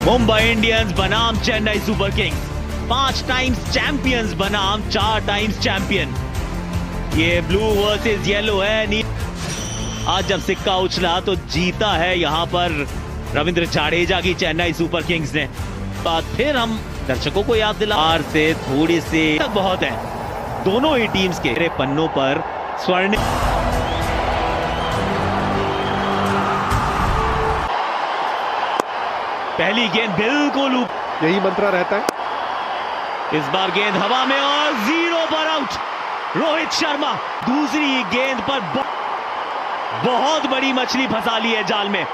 Mumbai Indians बनाम Chennai super Kings, 5 times champions बनाम 4 times champion. ये ब्लू वर्सेस येलो है। आज जब सिक्का उछला तो जीता है यहां पर रविंद्र जाडेजा की चेन्नई सुपर किंग्स ने। बात फिर हम दर्शकों को याद दिला, हार से थोड़ी सी तक बहुत है दोनों ही टीम्स के पन्नों पर स्वर्ण। पहली गेंद बिल्कुल यही मंत्रा रहता है। इस बार गेंद हवा में और 0 पर आउट रोहित शर्मा। दूसरी गेंद पर बहुत बड़ी मछली फंसा ली है जाल में।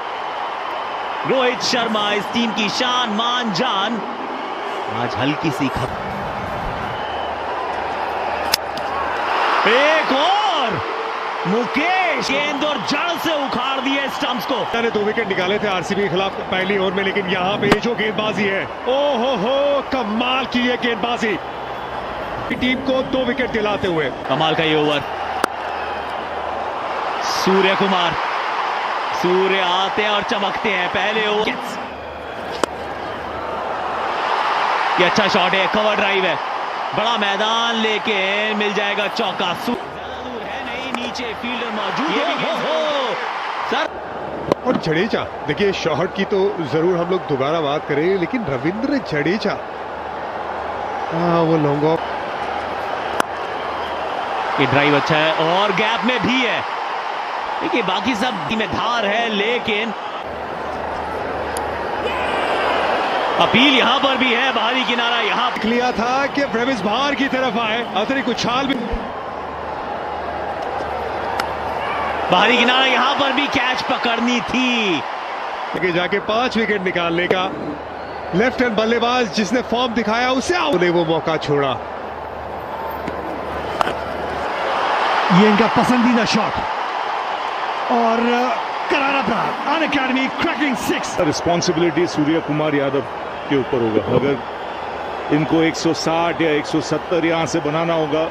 रोहित शर्मा इस टीम की शान मान जान आज हल्की सी एक और मुकेश गेंद और जड़ से उखाड़ दिए स्टंप्स को। 2 विकेट निकाले थे आरसीबी के खिलाफ पहली ओवर में, लेकिन यहां पे जो गेंदबाजी है, ओ हो कमाल की ये गेंदबाजी टीम को 2 विकेट दिलाते हुए। कमाल का ये ओवर। सूर्य कुमार, सूर्य आते हैं और चमकते हैं पहले ओवर। ये अच्छा शॉट है, कवर ड्राइव है, बड़ा मैदान लेके मिल जाएगा चौका। ज्यादा दूर है नहीं, नीचे फील्डर मौजूद है सर। और जडेजा, देखिए शॉट की तो जरूर हम लोग दोबारा बात करें, लेकिन रविंद्र जडेजा वो लॉन्ग ऑफ, ये ड्राइव अच्छा है और गैप में भी है। देखिए बाकी सब में धार है, लेकिन अपील यहां पर भी है। बाहरी किनारा यहां लिया था कि ब्रेविस बाहर की तरफ आए, अतिरिक्त उछाल भी। बाहरी किनारा यहां पर भी कैच पकड़नी थी, लेकिन जाके 5 विकेट निकालने का लेफ्ट हैंड बल्लेबाज जिसने फॉर्म दिखाया उसे ने वो मौका छोड़ा। ये इनका पसंदीदा शॉट और करारा प्रहार। अन academy cracking 6। Responsibility Surya Kumar Yadav के ऊपर होगा। अगर इनको 160 या 170 यहां से बनाना होगा।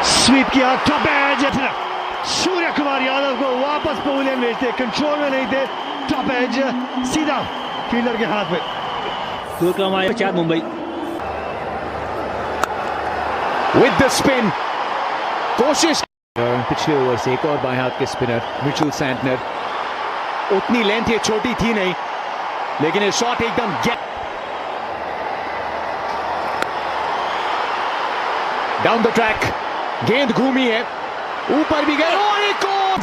स्वीप किया, टॉप एज। सूर्य कुमार यादव को वापस पवेलियन भेजते, कंट्रोल में नहीं थे, टॉप एज सीधा फील्डर के हाथ में। मुंबई विद द स्पिन, कोशिश पिछले ओवर से एक और बाएं हाथ के स्पिनर मिचेल सैंटनर। उतनी लेंथ ये छोटी थी नहीं, लेकिन ये शॉट एकदम डाउन द ट्रैक। गेंद घूमी है, ऊपर भी गए और एक और।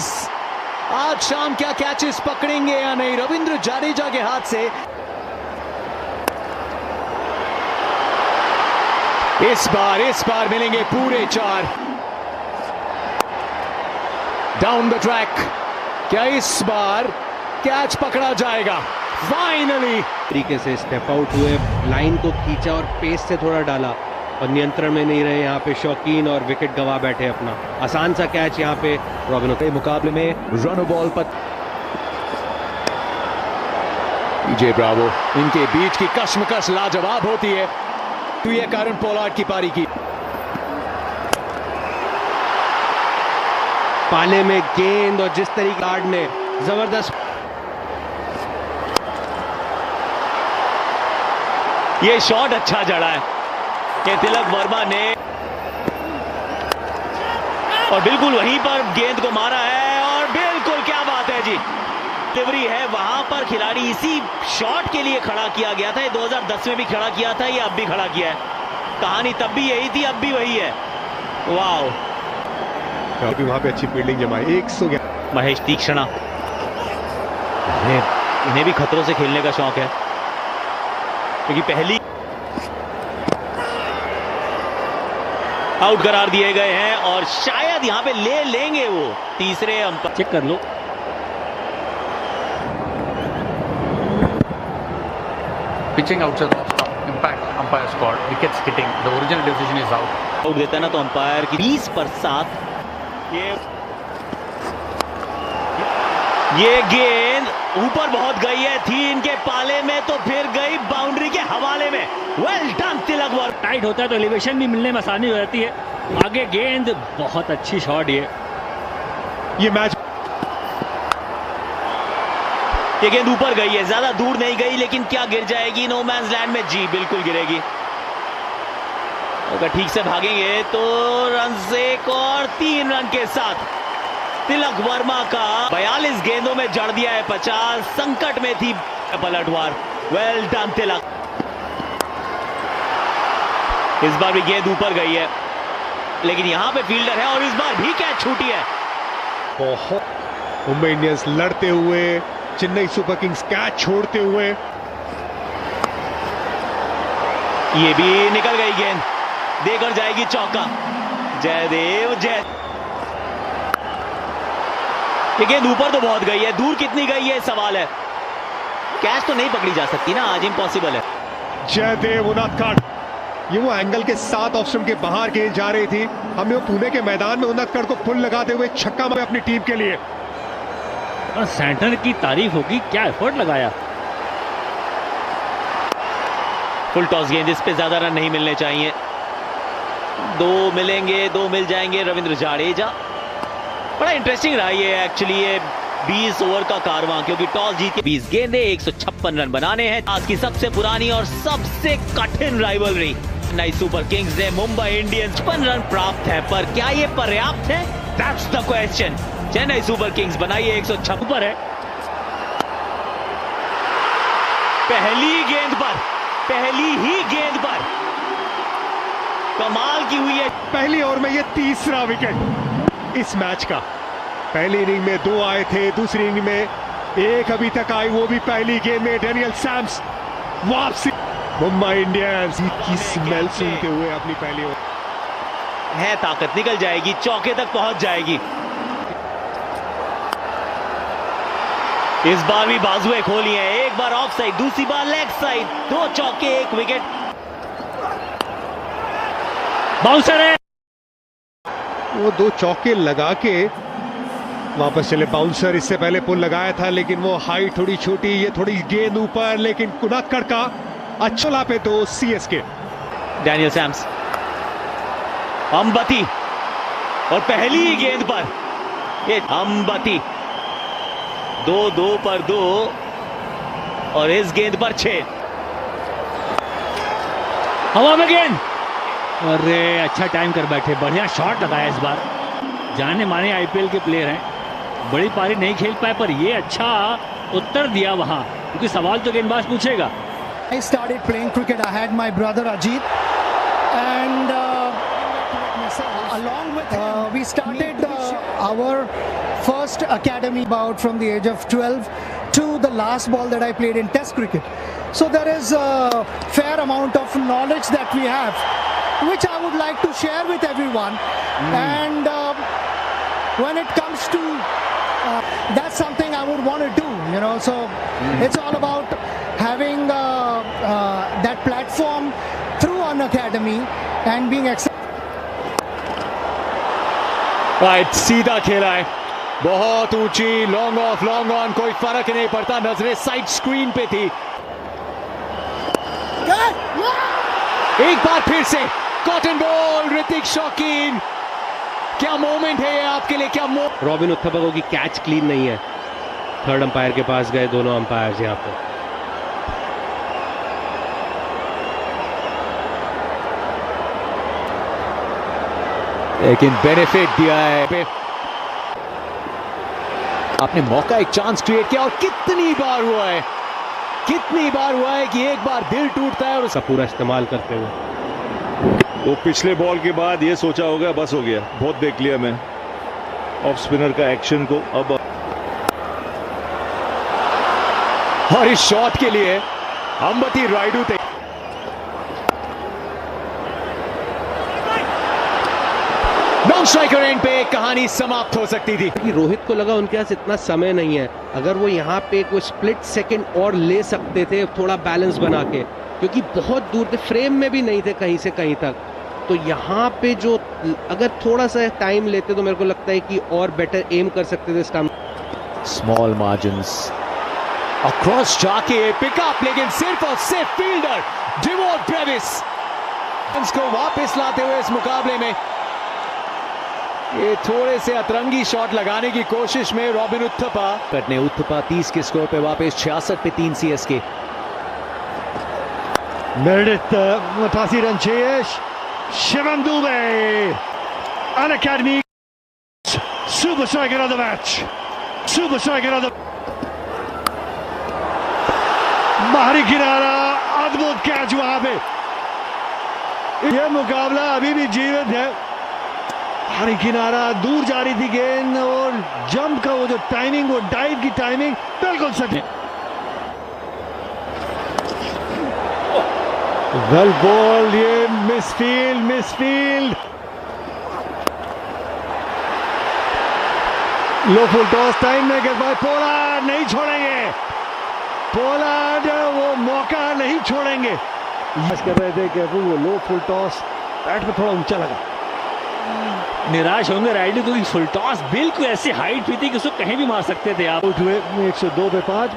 आज शाम क्या कैचेस पकड़ेंगे या नहीं रविंद्र जाडेजा के हाथ से। इस बार मिलेंगे पूरे 4 डाउन द ट्रैक। क्या इस बार कैच पकड़ा जाएगा? फाइनली तरीके से स्टेप आउट हुए, लाइन को खींचा और पेस से थोड़ा डाला और नियंत्रण में नहीं रहे यहाँ पे शौकीन और विकेट गवा बैठे अपना। आसान सा कैच यहाँ पे रॉबिन के मुकाबले में रन बॉल पर जे ब्रावो। इनके बीच की कश्मकश लाजवाब होती है। तो यह कारण पोलार्ड की पारी की पाले में गेंद और जिस तरीके गार्ड ने जबरदस्त। ये शॉट अच्छा जड़ा है कि तिलक वर्मा ने, और बिल्कुल वहीं पर गेंद को मारा है। और बिल्कुल क्या बात है जी, डिलीवरी है वहां पर। खिलाड़ी इसी शॉट के लिए खड़ा किया गया था। ये 2010 में भी खड़ा किया था, ये अब भी खड़ा किया है। कहानी तब भी यही थी, अब भी वही है। वाओ, अभी वहां पे अच्छी फील्डिंग जमाई। 111। महेश तीक्ष्णा, इन्हें भी खतरों से खेलने का शौक है, क्योंकि पहली आउट करार दिए गए हैं और शायद यहां पे ले लेंगे वो तीसरे अंपायर। चेक कर लो, pitching outside off stump, impact umpire scored, wickets hitting, the original decision is out. Out देता है ना तो अंपायर की 20 पर 7। ये गेंद ऊपर बहुत गई है, थी इनके पाले में तो फिर गई बाउंड्री के हवाले में। Well done Tilak Varma. Tight होता है तो एलिवेशन भी मिलने में आसानी हो जाती है। आगे गेंद, बहुत अच्छी शॉट। ये मैच ये गेंद ऊपर गई है, ज्यादा दूर नहीं गई, लेकिन क्या गिर जाएगी नो मैंस लैंड में? जी बिल्कुल गिरेगी। अगर ठीक से भागेंगे तो रन से और 3 रन के साथ तिलक वर्मा का 42 गेंदों में जड़ दिया है 50। संकट में थी पलटवार। वेल डन तिलक। इस बार भी गेंद ऊपर गई है, लेकिन यहां पे फील्डर है और इस बार भी कैच छूटी है। बहुत मुंबई इंडियंस लड़ते हुए, चेन्नई सुपर किंग्स कैच छोड़ते हुए। ये भी निकल गई गेंद, देकर जाएगी चौका। जयदेव जय। ये गेंद ऊपर तो बहुत गई है, दूर कितनी गई है सवाल है। कैच तो नहीं पकड़ी जा सकती ना, आज इम्पॉसिबल है। जयदेव उनादकड़, ये वो एंगल के साथ ऑफ स्टंप के बाहर गेंद जा रही थी। हमने वो पुणे के मैदान में उनादकड़ को फुल लगाते हुए छक्का मारा अपनी टीम के लिए। और सैंटनर की तारीफ होगी, क्या एफर्ट लगाया। फुल टॉस गेंद, इस पे ज्यादा रन नहीं मिलने चाहिए। 2 मिलेंगे, 2 मिल जाएंगे। रविंद्र जाडेजा, बड़ा इंटरेस्टिंग रहा ये एक्चुअली ये 20 ओवर का कारवां, क्योंकि टॉस जीत के 20 गेंदे 156 रन बनाने हैं। आज की सबसे पुरानी और सबसे कठिन राइवलरी। चेन्नई सुपर किंग्स ने मुंबई इंडियंस 55 रन प्राप्त है, पर क्या ये पर्याप्त है? That's the question. Chennai super Kings बनाइए 156 पर है। पहली ही गेंद पर कमाल की हुई है। पहली ओवर में ये तीसरा विकेट इस मैच का। पहली इनिंग में 2 आए थे, दूसरी इनिंग में 1 अभी तक आई, वो भी पहली गेंद में। डेनियल सैम्स वापसी। मुंबई इंडियंस की स्मेल सुनते हुए अपनी पहली ओवर है ताकत, निकल जाएगी, चौके तक पहुंच जाएगी। इस बार भी बाजुएं खोली हैं, एक बार ऑफ साइड, दूसरी बार लेग साइड। 2 चौके, 1 विकेट। बाउंसर है, वो 2 चौके लगा के वापस चले। बाउंसर इससे पहले पुल लगाया था, लेकिन वो हाइट थोड़ी छोटी, ये थोड़ी गेंद ऊपर, लेकिन उनादकड़ का अच्छोला पे 2 सीएसके। डैनियल सैम्स, अंबती, और पहली ही गेंद पर ये अंबती। 2 पर 2 और इस गेंद पर 6। हवा में गेंद। अरे अच्छा टाइम कर बैठे, बढ़िया शॉट लगाया इस बार। जाने माने आईपीएल के प्लेयर हैं, बड़ी पारी नहीं खेल पाए, पर ये अच्छा उत्तर दिया वहां, क्योंकि सवाल तो गेंदबाज पूछेगा। I started playing cricket. I had my brother Ajit, and along with we started our first academy about from the age of 12 to the last ball that I played in Test cricket. So there is a fair amount of knowledge that we have, which I would like to share with everyone. And when it comes to that's something I would want to do, you know. So it's all about having that platform through an academy and being right, सीधा खेला है, बहुत ऊंची, long off, long on, कोई फर्क नहीं पड़ता। नजरें साइड स्क्रीन पे थी। एक बार फिर से कॉटन बॉल, ऋतिक शौकीन। क्या मोमेंट है ये आपके लिए, क्या रॉबिन उत्थपा की कैच क्लीन नहीं है। थर्ड अंपायर के पास गए दोनों अंपायर यहाँ पे। लेकिन बेनिफिट दिया है, आपने मौका, एक चांस क्रिएट किया, और कितनी बार हुआ है कि एक बार दिल टूटता है और उसका पूरा इस्तेमाल करते हुए। वो पिछले बॉल के बाद ये सोचा होगा बस हो गया, बहुत देख लिया मैं ऑफ स्पिनर का एक्शन को। अब और इस शॉट के लिए अंबती रायडू थे। नॉन स्ट्राइकर एंड पे कहानी समाप्त हो सकती थी। कि रोहित को लगा उनके पास इतना समय नहीं है, अगर वो यहाँ पे कोई स्प्लिट सेकंड और ले सकते थे थोड़ा बैलेंस बना के, क्योंकि बहुत दूर थे, फ्रेम में भी नहीं थे कहीं से कहीं तक। तो यहाँ पे जो अगर थोड़ा सा टाइम लेते तो मेरे को लगता है कि और बेटर एम कर सकते थे। स्मॉल मार्जिन्स, अक्रॉस जाके पिकअप, लेकिन सिर्फ और सिर्फ फील्डर डिवॉर्ड ब्रेविस को वापस लाते हुए इस मुकाबले में ये थोड़े से अतरंगी शॉट लगाने की कोशिश में रॉबिन उथप्पा करने उथप्पा 30 के स्कोर पे वापस 66 पे 3 CSK. Meredith 88 run chase. Shivam Dube, an academy super striker of the match, super striker of the बाहरी किनारा, अद्भुत कैच वहां पे। यह मुकाबला अभी भी जीवित है। बाहरी किनारा, दूर जा रही थी गेंद और जंप का वो जो टाइमिंग, वो डाइव की टाइमिंग बिल्कुल सही। वेल बॉल, ये मिसफील्ड। लो फुल टॉस टाइम में गेंदबाज पोलार्ड नहीं छोड़ेंगे, पोलार्ड वो मौका नहीं छोड़ेंगे। कर रहे थे कि वो लो फुल टॉस बैट पे थोड़ा ऊंचा लगा। निराश होंगे राइडर क्योंकि फुल टॉस बिल्कुल ऐसी हाइट भी थी कि उसको कहीं भी मार सकते थे आप। 102 पे 5।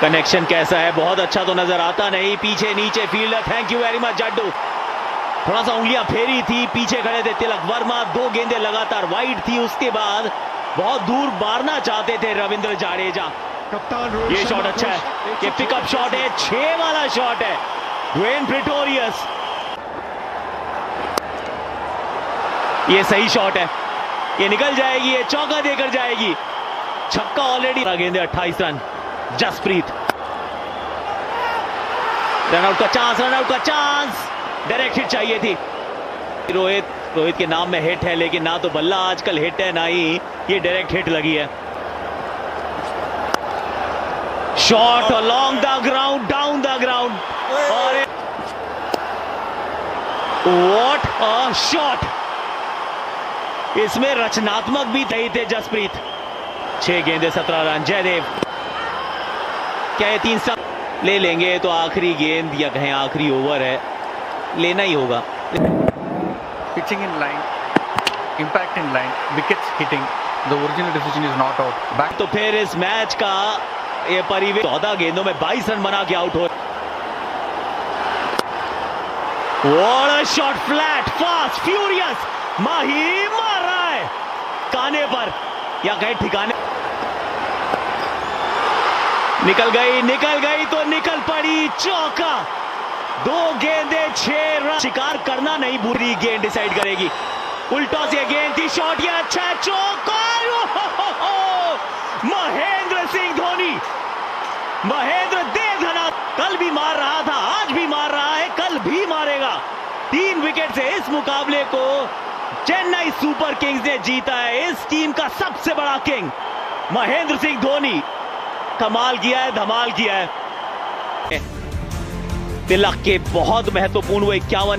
कनेक्शन कैसा है, बहुत अच्छा तो नजर आता नहीं। पीछे नीचे fielder, thank you very much Jaddu. थोड़ा सा उंगलियां फेरी थी, पीछे खड़े थे तिलक वर्मा। 2 गेंदें लगातार वाइड थी, उसके बाद बहुत दूर मारना चाहते थे रविंद्र जाडेजा। कप्तान ये शॉट अच्छा है, ये पिकअप शॉट है, 6 वाला शॉट है। ड्वेन प्रेटोरियस, ये सही शॉट है, ये निकल जाएगी, ये चौका देकर जाएगी। छक्का ऑलरेडी। गेंदे 28 रन। जसप्रीत, रनआउट का चांस, डायरेक्ट हिट चाहिए थी। रोहित के नाम में हिट है, लेकिन ना तो बल्ला आजकल हिट है, ना ही ये डायरेक्ट हिट लगी है। Shot along the ground, down the ground, और व्हाट अ शॉट। इसमें रचनात्मक भी थे जसप्रीत। 6 गेंदे 17 रन। जयदेव, क्या ये 3 ले लेंगे तो आखिरी गेंद या कहें आखिरी ओवर है, लेना ही होगा। Pitching in line, impact in line, wickets hitting. The original decision is not out. Back. तो फिर इस मैच का ये परिवेश 14 गेंदों में 22 रन बना के आउट हो। What a shot, flat, fast, furious. माही मार रहा है काने पर या कहीं ठिकाने। निकल गई तो निकल पड़ी, चौका। 2 गेंदे 6 रन। शिकार करना नहीं, बुरी गेंद डिसाइड करेगी। उल्टा से गेंद थी, शॉट ये अच्छा है, चौका। महेंद्र सिंह धोनी, महेंद्र देव धना, कल भी मार रहा था, आज भी मार रहा है, कल भी मारेगा। 3 विकेट से इस मुकाबले को चेन्नई सुपर किंग्स ने जीता है। इस टीम का सबसे बड़ा किंग महेंद्र सिंह धोनी कमाल किया है, धमाल किया है। तिलक के बहुत महत्वपूर्ण वो 51